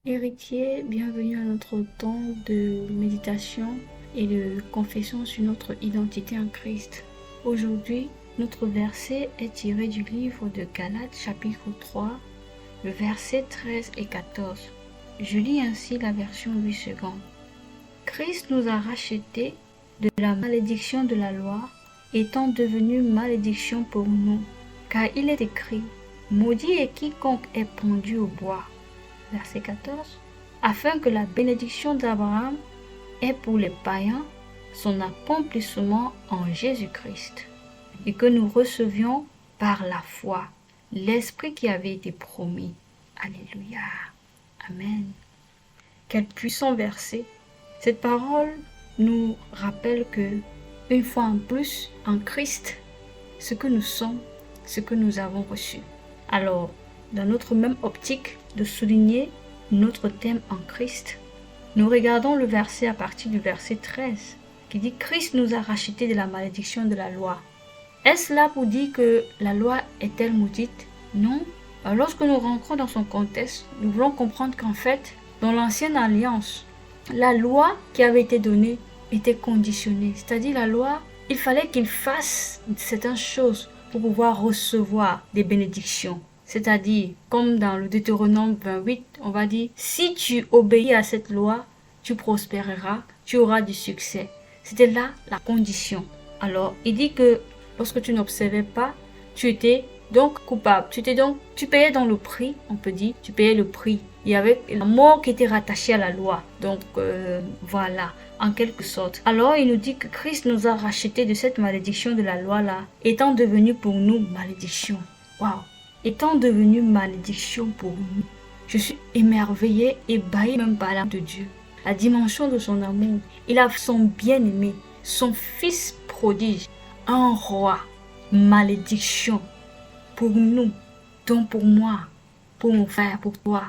Héritiers, bienvenue à notre temps de méditation et de confession sur notre identité en Christ. Aujourd'hui, notre verset est tiré du livre de Galates chapitre 3, le verset 13 et 14. Je lis ainsi la version 8 secondes. Christ nous a rachetés de la malédiction de la loi, étant devenu malédiction pour nous, car il est écrit, maudit est quiconque est pendu au bois. Verset 14. Afin que la bénédiction d'Abraham ait pour les païens son accomplissement en Jésus-Christ, et que nous recevions par la foi l'Esprit qui avait été promis. Alléluia. Amen. Quel puissant verset. Cette parole nous rappelle que, une fois en plus, en Christ, ce que nous sommes, ce que nous avons reçu. Alors, dans notre même optique de souligner notre thème en Christ, nous regardons le verset à partir du verset 13 qui dit « Christ nous a rachetés de la malédiction de la loi ». Est-ce là pour dire que la loi est-elle maudite? Non. Lorsque nous rentrons dans son contexte, nous voulons comprendre qu'en fait, dans l'ancienne alliance, la loi qui avait été donnée était conditionnée. C'est-à-dire la loi, il fallait qu'il fasse certaines choses pour pouvoir recevoir des bénédictions. C'est-à-dire, comme dans le Deutéronome 28, on va dire, si tu obéis à cette loi, tu prospéreras, tu auras du succès. C'était là la condition. Alors, il dit que lorsque tu n'observais pas, tu étais donc coupable. Tu payais dans le prix, on peut dire, tu payais le prix. Il y avait la mort qui était rattachée à la loi. Donc, voilà, en quelque sorte. Alors, il nous dit que Christ nous a rachetés de cette malédiction de la loi-là, étant devenu pour nous malédiction. Waouh! Étant devenu malédiction pour nous. Je suis émerveillée, ébahie même par l'âme de Dieu. La dimension de son amour. Il a son bien-aimé, son fils prodige, un roi, malédiction pour nous, donc pour moi, pour mon frère, pour toi.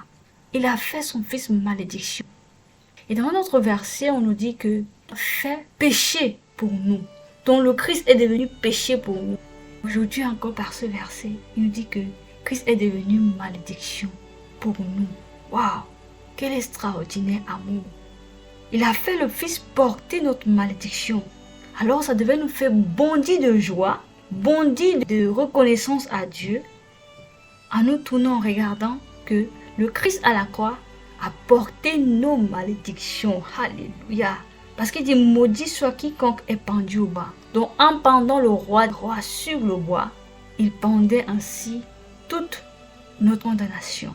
Il a fait son fils malédiction. Et dans notre verset, on nous dit que fait péché pour nous. Donc le Christ est devenu péché pour nous. Aujourd'hui encore par ce verset, il nous dit que Christ est devenu malédiction pour nous. Waouh! Quel extraordinaire amour! Il a fait le Fils porter notre malédiction. Alors ça devait nous faire bondir de joie, bondir de reconnaissance à Dieu, en nous tournant en regardant que le Christ à la croix a porté nos malédictions. Alléluia! Parce qu'il dit maudit soit quiconque est pendu au bois. Donc en pendant le roi sur le bois, il pendait ainsi toute notre condamnation,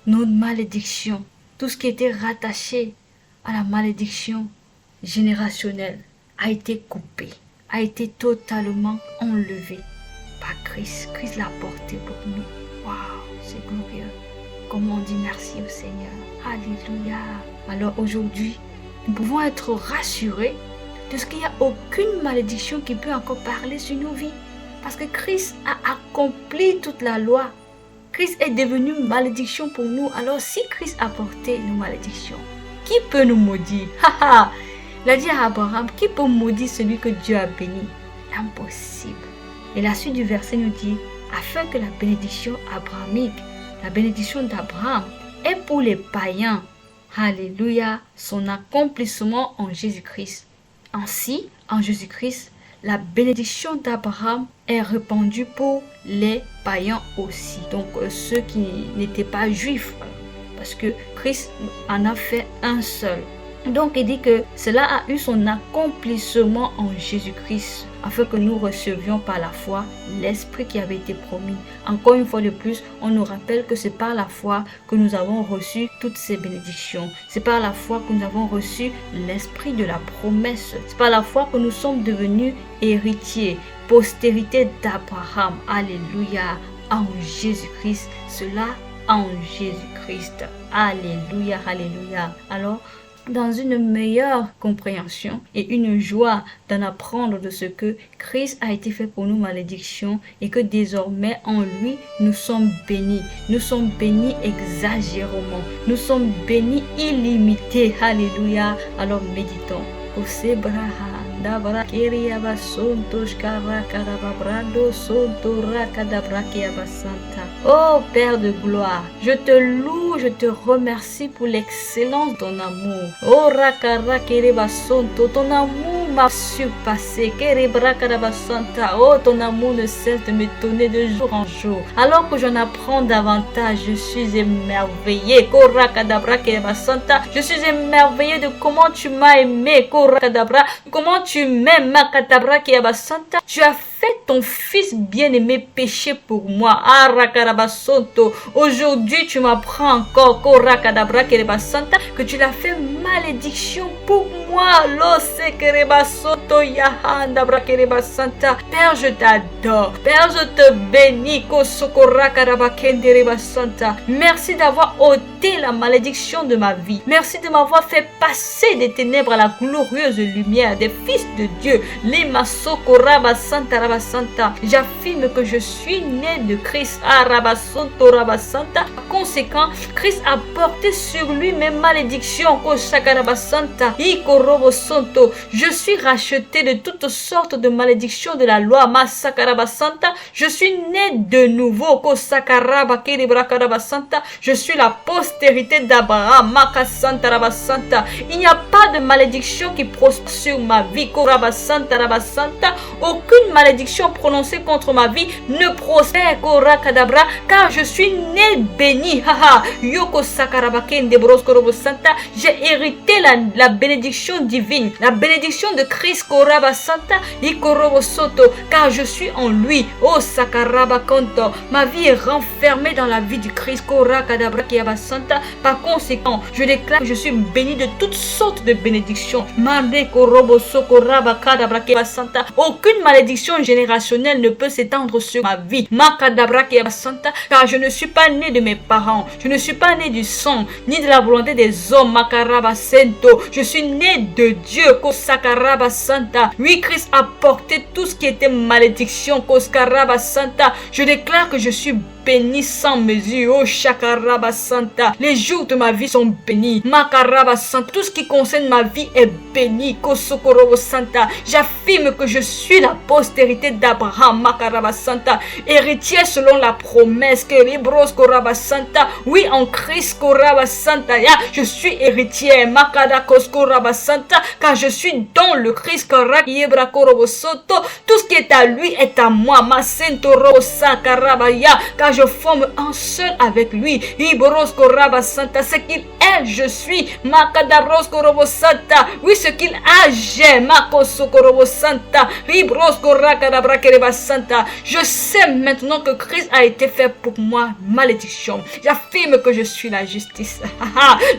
notre malédiction, tout ce qui était rattaché à la malédiction générationnelle a été coupé, a été totalement enlevé par Christ. Christ l'a porté pour nous. Waouh, c'est glorieux. Comment on dit merci au Seigneur. Alléluia. Alors aujourd'hui, nous pouvons être rassurés de ce qu'il n'y a aucune malédiction qui peut encore parler sur nos vies. Parce que Christ a accompli toute la loi. Christ est devenu malédiction pour nous. Alors si Christ a porté nos malédictions, qui peut nous maudire? Il a dit à Abraham, qui peut maudire celui que Dieu a béni? L'impossible. Et la suite du verset nous dit, afin que la bénédiction abrahamique, la bénédiction d'Abraham, est pour les païens. Alléluia, son accomplissement en Jésus-Christ. Ainsi, en Jésus-Christ, la bénédiction d'Abraham est répandue pour les païens aussi. Donc ceux qui n'étaient pas juifs. Parce que Christ en a fait un seul. Donc il dit que cela a eu son accomplissement en Jésus-Christ, afin que nous recevions par la foi l'Esprit qui avait été promis. Encore une fois de plus, on nous rappelle que c'est par la foi que nous avons reçu toutes ces bénédictions. C'est par la foi que nous avons reçu l'Esprit de la promesse. C'est par la foi que nous sommes devenus héritiers, postérité d'Abraham. Alléluia, en Jésus-Christ. Cela en Jésus-Christ. Alléluia, alléluia. Alors, dans une meilleure compréhension et une joie d'en apprendre de ce que Christ a été fait pour nous malédiction et que désormais en lui nous sommes bénis. Nous sommes bénis exagérément. Nous sommes bénis illimités. Alléluia. Alors méditons. Osebraha. dabra kiriaba sonto shkarakadaba brando sonto rakadabra kiaba santa. Oh Père de gloire, je te loue, je te remercie pour l'excellence de ton amour. Oh rakara kiriaba sonto, ton amour m'a surpassé. Kiribra kadaba santa. Oh, ton amour ne cesse de m'étonner de jour en jour. Alors que j'en apprends davantage, je suis émerveillé. Korakadabra kiriaba santa. Je suis émerveillé de comment tu m'as aimé. Korakadabra. Comment tu m'aimes. Makadabra kiriaba santa. Tu as fait ton fils bien-aimé pécher pour moi. Arakadabasonto. Aujourd'hui, tu m'apprends encore Korakadabra kiriaba santa, que tu l'as fait malédiction pour moi. Losekerebasoto yahandabra kiriaba santa. Père, je t'adore. Père, je te bénis. Kosokorakadabra kiriaba santa. Merci d'avoir ôté la malédiction de ma vie. Merci de m'avoir fait passer des ténèbres à la glorieuse lumière des fils de Dieu. Limasokoraba santa. J'affirme que je suis né de Christ. Arabasonto rabasanta. Par conséquent, Christ a porté sur lui mes malédictions. Kosakarabasanta. Ikorobosonto. Je suis racheté de toutes sortes de malédictions de la loi. Masakarabasanta. Je suis né de nouveau. Kosakarabakiribrakarabasanta. Je suis la postérité d'Abraham. Makasanta rabasanta. Il n'y a pas de malédiction qui prospère sur ma vie. Korabasanta rabasanta. Aucune malédiction prononcée contre ma vie ne prospère, Korakadabra, car je suis né béni. Yoko Sakarabaken de Broskorobo Santa. J'ai hérité la bénédiction divine, la bénédiction de Christ, Koraba Santa, Ikorobo Soto, car je suis en lui. Oh Sakarabakonto. Ma vie est renfermée dans la vie du Christ, Korakadabra Kiaba Santa. Par conséquent, je déclare que je suis béni de toutes sortes de bénédictions. Mande Korobo Sokoraba Kadabra Kiaba Santa. Aucune malédiction générationnelle ne peut s'étendre sur ma vie. Makadabra Kiaba Santa, car je ne suis pas né de mes parents. Je ne suis pas né du sang, ni de la volonté des hommes. Makaraba Sento. Je suis né de Dieu. Kosakaraba Santa. Oui, Christ a porté tout ce qui était malédiction. Koskaraba Santa. Je déclare que je suis béni sans mesure. Oh Shakaraba Santa. Les jours de ma vie sont bénis. Makaraba Santa. Tout ce qui concerne ma vie est béni. Kosokorobo Santa. J'affirme que je suis la postérité d'Abraham. Makaraba Santa. Héritier selon la promesse que Libros Koraba Santa. Oui, en Christ Koraba Santa. Je suis héritier. Makada Koskoraba Santa. Car je suis dans le Christ. Karak Yebra Korobo Soto. Tout ce qui est à lui est à moi. Masento Rosa Karabaya. Car je forme un seul avec lui. Ibrosko Raba Santa. Ce qu'il est, je suis. Makadabrosko Robo Santa. Oui, ce qu'il a, j'ai. Makosoko Robo Santa. Ibrosko Rakadabra Kereba Santa. Je sais maintenant que Christ a été fait pour moi malédiction. J'affirme que je suis la justice.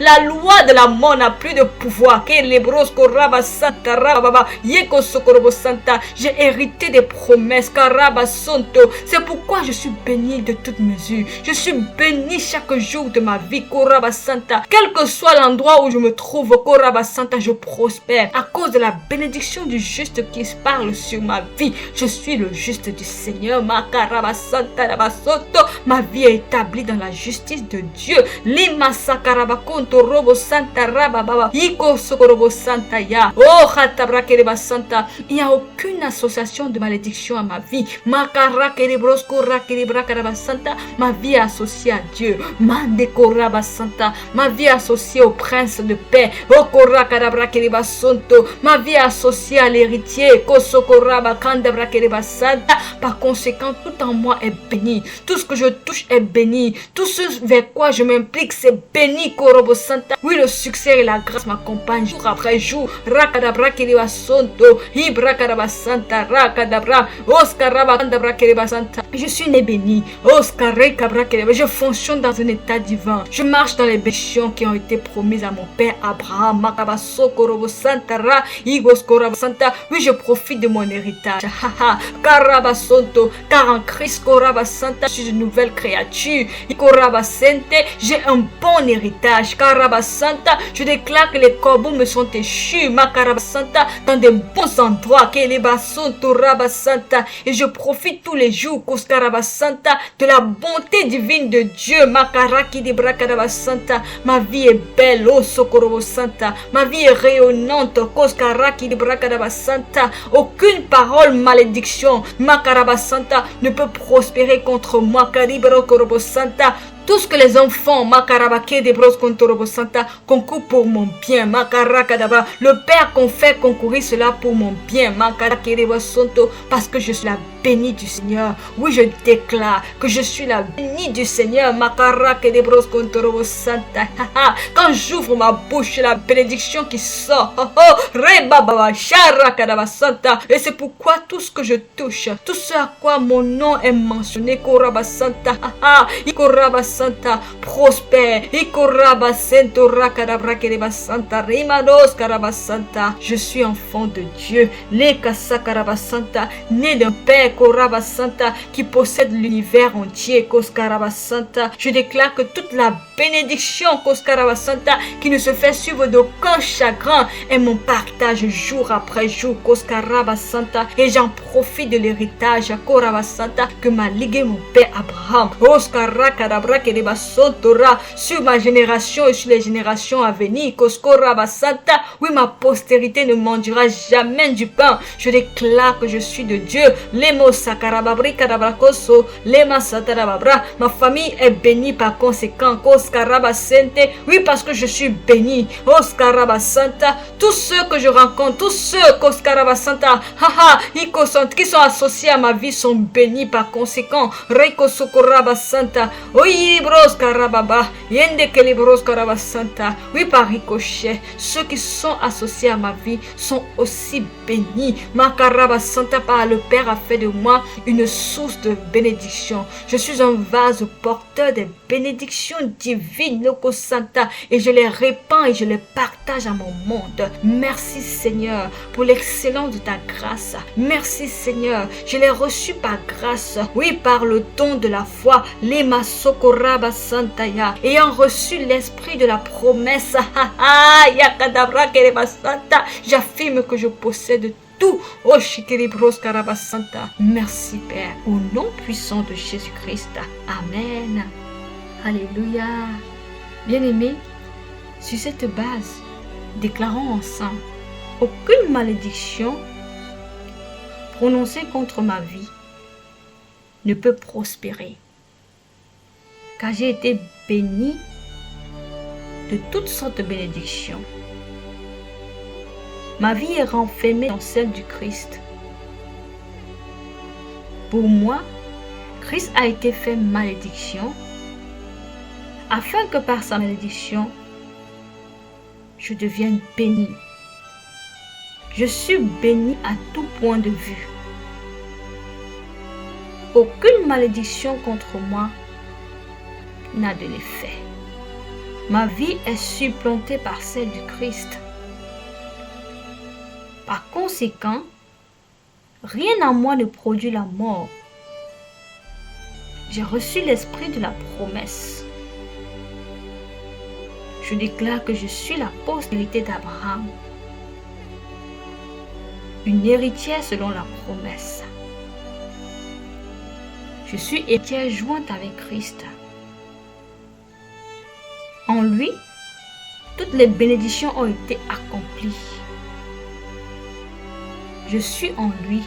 La loi de la mort n'a plus de pouvoir. Kelebrosko Raba Santa. Rababa. Yekosoko Robo Santa. J'ai hérité des promesses. Karaba Sonto. C'est pourquoi je suis béni de toute mesure. Je suis béni chaque jour de ma vie. Koraba Santa. Quel que soit l'endroit où je me trouve, Koraba Santa, je prospère à cause de la bénédiction du juste qui parle sur ma vie. Je suis le juste du Seigneur. Makaraba Santa Rabasoto. Ma vie est établie dans la justice de Dieu. Lima Sakaraba Konto Robo Santa Rababa. Iko Sokorobo Santa Ya. Oh Hatabra Kereba Santa. Il n'y a aucune association de malédiction à ma vie. Makara Kerebrosko Rakerebra Karaba Santa. Ma vie est associée à Dieu. Mande Koraba Santa. Ma vie est associée au prince de paix. Okora Kadabra Kereba Sonto. Ma vie est associée à l'héritier. Kosokoraba Kandabra Kereba Santa. Par conséquent, tout en moi est béni. Tout ce que je touche est béni. Tout ce vers quoi je m'implique, c'est béni. Korobo Santa. Oui, le succès et la grâce m'accompagnent jour après jour. Rakadabra Kereba Sonto. Ibra Kadabra Santa. Rakadabra. Oskaraba Kandabra Kereba Santa. Je suis né béni. Je fonctionne dans un état divin. Je marche dans les bénédictions qui ont été promises à mon père Abraham. Oui, je profite de mon héritage. Car en Christ, je suis une nouvelle créature. J'ai un bon héritage. Je déclare que les corbeaux me sont échus. Dans des bons endroits. Et je profite tous les jours de la bonté divine de Dieu. Makaraki de Brakadaba Santa. Ma vie est belle. Oh Sokorobo Santa. Ma vie est rayonnante. malvenante, Koskaraki de Brakadabasanta, aucune parole malédiction, Makarabasanta, ne peut prospérer contre moi, Karibro Korobosanta. Tout ce que les enfants, Makarabake de Bros Kontorobo Santa, concourent pour mon bien, Makarakadaba. Le Père qu'on fait concourir cela pour mon bien, Makarakadaba Santo, parce que je suis la bénie du Seigneur. Oui, je déclare que je suis la bénie du Seigneur, Makarakadaba de Bros Kontorobo Santa. Quand j'ouvre ma bouche, la bénédiction qui sort. Rebaba Sharakadaba Santa. Et c'est pourquoi tout ce que je touche, tout ce à quoi mon nom est mentionné, Koraba Santa, Ikoraba Santa, prospère. Ikoraba Sento Rakadabra Kereba Santa, Rimanos Karaba Santa. Je suis enfant de Dieu, Lekasa Karaba Santa, né d'un Père Koraba Santa qui possède l'univers entier, Koskaraba Santa. Je déclare que toute la bénédiction, Koskaraba Santa, qui ne se fait suivre d'aucun chagrin, est mon partage jour après jour, Koskaraba Santa. Et j'en profite de l'héritage, Koraba Santa, que m'a légué mon Père Abraham, Oskara Kadabra Kereba Sotora, sur ma génération et sur les générations à venir, Koskoraba Santa. Oui, ma postérité ne mendiera jamais du pain. Je déclare que je suis de Dieu. Lemo Sakarababri Kadabrakoso, Lema Satarababra. Ma famille est bénie par conséquent, Koskaraba Sente. Oui, parce que je suis béni, Oskaraba Santa. Tous ceux que je rencontre, tous ceux, Koskaraba Santa, qui sont associés à ma vie sont bénis par conséquent. Reiko Sokoraba Santa. Oui, Bros Karababa. Yende Kelibros Karaba Santa. Oui, par ricochet, ceux qui sont associés à ma vie sont aussi bénis. Makaraba Santa, par le Père a fait de moi une source de bénédiction. Je suis un vase porteur des bénédictions divines, Loko Santa, et je les répands et je les partage à mon monde. Merci Seigneur pour l'excellence de ta grâce. Merci Seigneur, je l'ai reçu par grâce. Oui, par le don de la foi, Lema Sokoraba Santaya, ayant reçu l'esprit de la promesse. J'affirme que je possède tout. Oh, Shikiribros Karabasanta. Merci Père, au nom puissant de Jésus-Christ. Amen. Alléluia. Bien-aimés, sur cette base, déclarons ensemble: aucune malédiction prononcée contre ma vie ne peut prospérer, car j'ai été béni de toutes sortes de bénédictions. Ma vie est renfermée dans celle du Christ. Pour moi, Christ a été fait malédiction, afin que par sa malédiction, je devienne béni. Je suis béni à tout point de vue. Aucune malédiction contre moi n'a de l'effet. Ma vie est supplantée par celle du Christ. Par conséquent, rien en moi ne produit la mort. J'ai reçu l'esprit de la promesse. Je déclare que je suis la postérité d'Abraham, une héritière selon la promesse. Je suis héritière jointe avec Christ. En lui, toutes les bénédictions ont été accomplies. Je suis en lui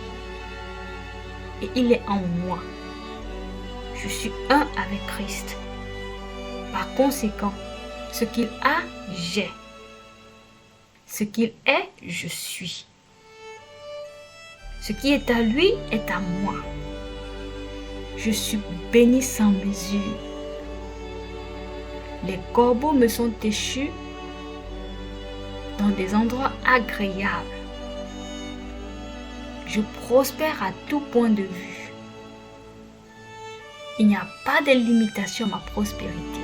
et il est en moi. Je suis un avec Christ. Par conséquent, ce qu'il a, j'ai. Ce qu'il est, je suis. Ce qui est à lui est à moi. Je suis béni sans mesure. Les corbeaux me sont échus dans des endroits agréables. Je prospère à tout point de vue. Il n'y a pas de limitation à ma prospérité.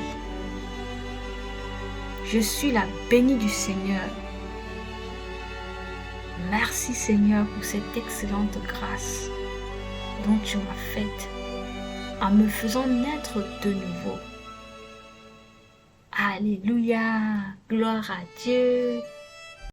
Je suis la bénie du Seigneur. Merci Seigneur pour cette excellente grâce dont tu m'as faite en me faisant naître de nouveau. Alléluia, gloire à Dieu.